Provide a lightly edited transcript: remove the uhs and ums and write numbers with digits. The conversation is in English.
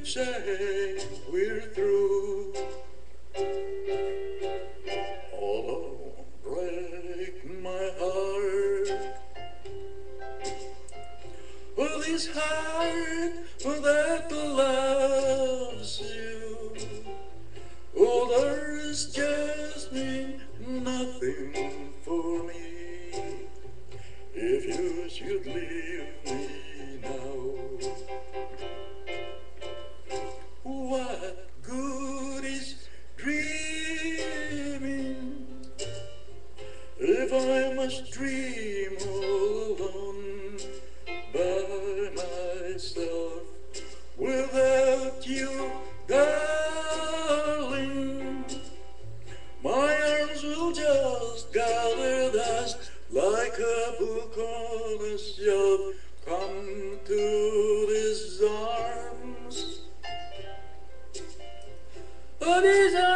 say we're through. Oh, don't break my heart. Well, this heart that loves you, oh, there's just been nothing for me. If you should leave me now, what good is dreaming if I must dream alone by myself without you, darling? My arms will just gather dust like a book on a shelf. Come to these arms, these arms.